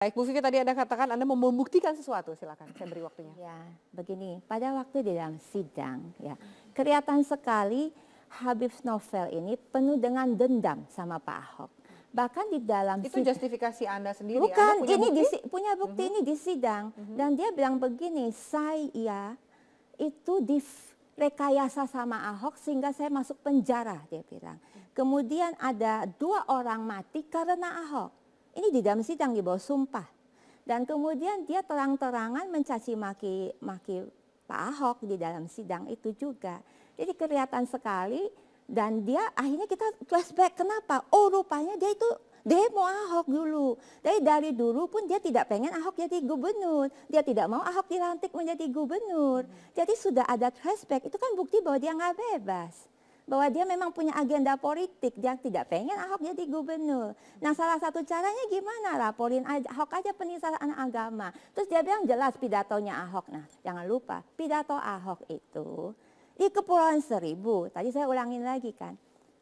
Baik, Bu Vivi, tadi Anda katakan Anda mau membuktikan sesuatu, silakan saya beri waktunya. Ya, begini, pada waktu di dalam sidang, ya, kelihatan sekali Habib Novel ini penuh dengan dendam sama Pak Ahok. Bahkan di dalam itu justifikasi Anda sendiri. Bukan, Anda punya ini bukti? Punya bukti ini di sidang. Dan dia bilang begini, saya itu direkayasa sama Ahok sehingga saya masuk penjara, dia bilang. Kemudian ada 2 orang mati karena Ahok. Ini di dalam sidang di bawah sumpah. Dan kemudian dia terang-terangan mencaci maki Pak Ahok di dalam sidang itu juga. Jadi kelihatan sekali dan dia akhirnya kita flashback kenapa? Oh, rupanya dia itu demo Ahok dulu. Dari dulu pun dia tidak pengen Ahok jadi gubernur. Dia tidak mau Ahok dilantik menjadi gubernur. Jadi sudah ada flashback, itu kan bukti bahwa dia nggak bebas. Bahwa dia memang punya agenda politik, dia tidak pengen Ahok jadi gubernur. Nah, salah satu caranya gimana? Laporin Ahok aja penistaan agama. Terus dia bilang jelas pidatonya Ahok. Nah, jangan lupa pidato Ahok itu di Kepulauan Seribu. Tadi saya ulangin lagi kan.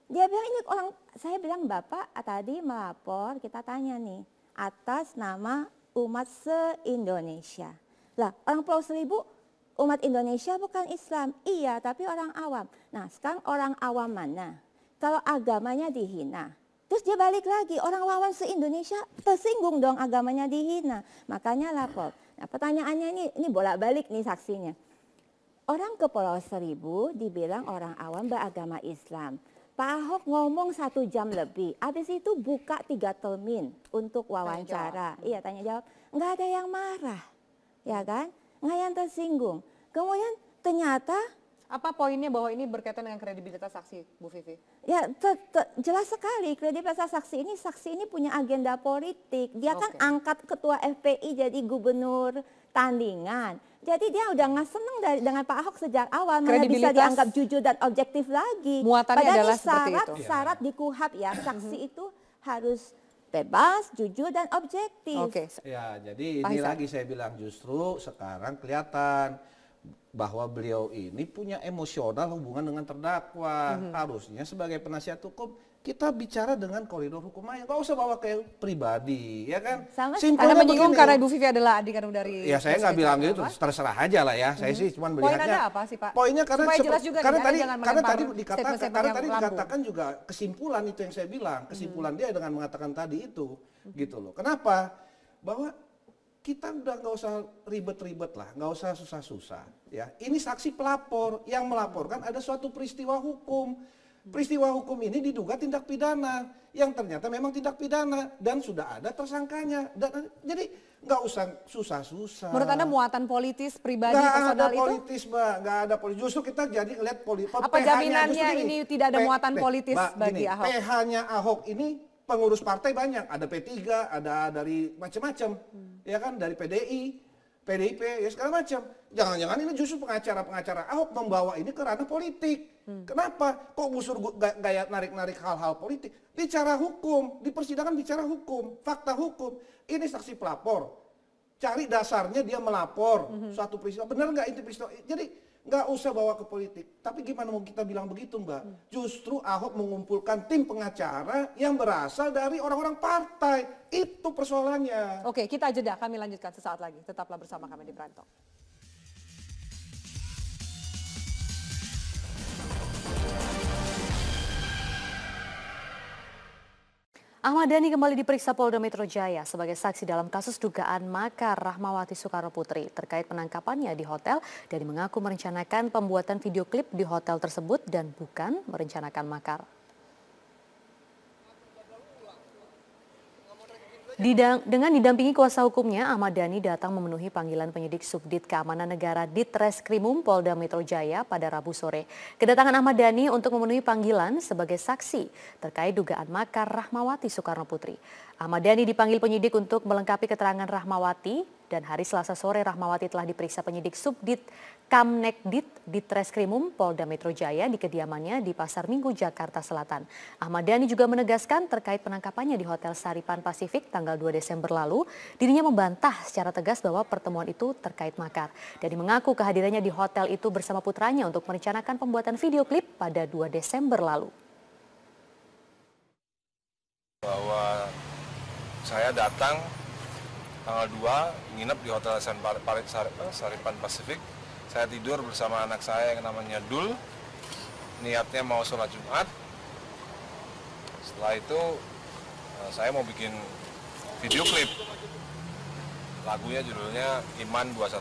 Dia bilang ini orang, saya bilang Bapak tadi melapor, kita tanya nih, atas nama umat se-Indonesia. Lah, orang Pulau Seribu umat Indonesia bukan Islam, iya tapi orang awam. Nah sekarang orang awam mana? Kalau agamanya dihina, terus dia balik lagi, orang awam se-Indonesia tersinggung dong agamanya dihina. Makanya lapor. Nah pertanyaannya ini bolak-balik nih saksinya. Orang ke Pulau Seribu dibilang orang awam beragama Islam. Pak Ahok ngomong 1 jam lebih, habis itu buka 3 termin untuk wawancara. Iya tanya jawab, nggak ada yang marah, ya kan? Nggak yang tersinggung. Kemudian ternyata apa poinnya bahwa ini berkaitan dengan kredibilitas saksi, Bu Vivi? Ya jelas sekali kredibilitas saksi ini punya agenda politik. Dia kan angkat ketua FPI jadi gubernur tandingan. Jadi dia udah nggak seneng dengan Pak Ahok sejak awal, mana bisa dianggap jujur dan objektif lagi. Muatannya adalah seperti itu. Syarat di KUHP ya, saksi itu harus bebas, jujur dan objektif. Oke. Ya, jadi ini lagi saya bilang justru sekarang kelihatan bahwa beliau ini punya emosional hubungan dengan terdakwa. Harusnya sebagai penasihat hukum kita bicara dengan koridor hukum aja, nggak usah bawa ke pribadi, ya kan? Anda menyinggung karena Ibu Vivi adalah adik kandung dari. Ya saya nggak bilang gitu, terserah aja lah ya. Saya sih cuma melihatnya. Poin Anda apa sih Pak? Poinnya karena jelas juga karena tadi dikatakan juga kesimpulan itu yang saya bilang, kesimpulan dia dengan mengatakan tadi itu, gitu loh. Kenapa? Bahwa kita udah nggak usah ribet-ribet lah, nggak usah susah-susah. Ya, ini saksi pelapor yang melaporkan ada suatu peristiwa hukum. Peristiwa hukum ini diduga tindak pidana yang ternyata memang tindak pidana dan sudah ada tersangkanya. Dan jadi nggak usah susah-susah. Menurut Anda muatan politis pribadi personal itu? Nggak ada politis, Mbak, nggak ada politis. Justru kita jadi lihat politik. Apa jaminannya ini tidak ada muatan politis bagi Ahok? PH-nya Ahok ini pengurus partai banyak, ada P3, ada dari macam-macam, ya kan, dari PDI, PDIP, ya segala macam. Jangan-jangan ini justru pengacara-pengacara Ahok membawa ini ke ranah politik. Kenapa? Kok busur gaya narik-narik hal-hal politik? Bicara hukum, di persidangan bicara hukum, fakta hukum. Ini saksi pelapor. Cari dasarnya dia melapor suatu peristiwa. Benar nggak itu peristiwa? Jadi nggak usah bawa ke politik. Tapi gimana mau kita bilang begitu Mbak? Justru Ahok mengumpulkan tim pengacara yang berasal dari orang-orang partai. Itu persoalannya. Oke, kita jeda. Kami lanjutkan sesaat lagi. Tetaplah bersama kami di Brand Talk. Ahmad Dhani kembali diperiksa Polda Metro Jaya sebagai saksi dalam kasus dugaan makar Rahmawati Soekarno Putri terkait penangkapannya di hotel. Dhani mengaku merencanakan pembuatan video klip di hotel tersebut dan bukan merencanakan makar. Dengan didampingi kuasa hukumnya, Ahmad Dhani datang memenuhi panggilan penyidik Subdit Keamanan Negara Ditreskrimum Polda Metro Jaya pada Rabu sore. Kedatangan Ahmad Dhani untuk memenuhi panggilan sebagai saksi terkait dugaan makar Rahmawati Soekarno Putri. Ahmad Dhani dipanggil penyidik untuk melengkapi keterangan Rahmawati dan hari Selasa sore Rahmawati telah diperiksa penyidik Subdit Kamnekdit Ditreskrimum Polda Metro Jaya di kediamannya di Pasar Minggu, Jakarta Selatan. Ahmad Dhani juga menegaskan terkait penangkapannya di Hotel Saripan Pasifik tanggal 2 Desember lalu, dirinya membantah secara tegas bahwa pertemuan itu terkait makar. Dhani mengaku kehadirannya di hotel itu bersama putranya untuk merencanakan pembuatan video klip pada 2 Desember lalu. Bahwa saya datang tanggal 2 nginep di Hotel Saripan Pacific. Saya tidur bersama anak saya yang namanya Dul. Niatnya mau sholat Jumat. Setelah itu saya mau bikin video klip. Lagunya judulnya Iman 212.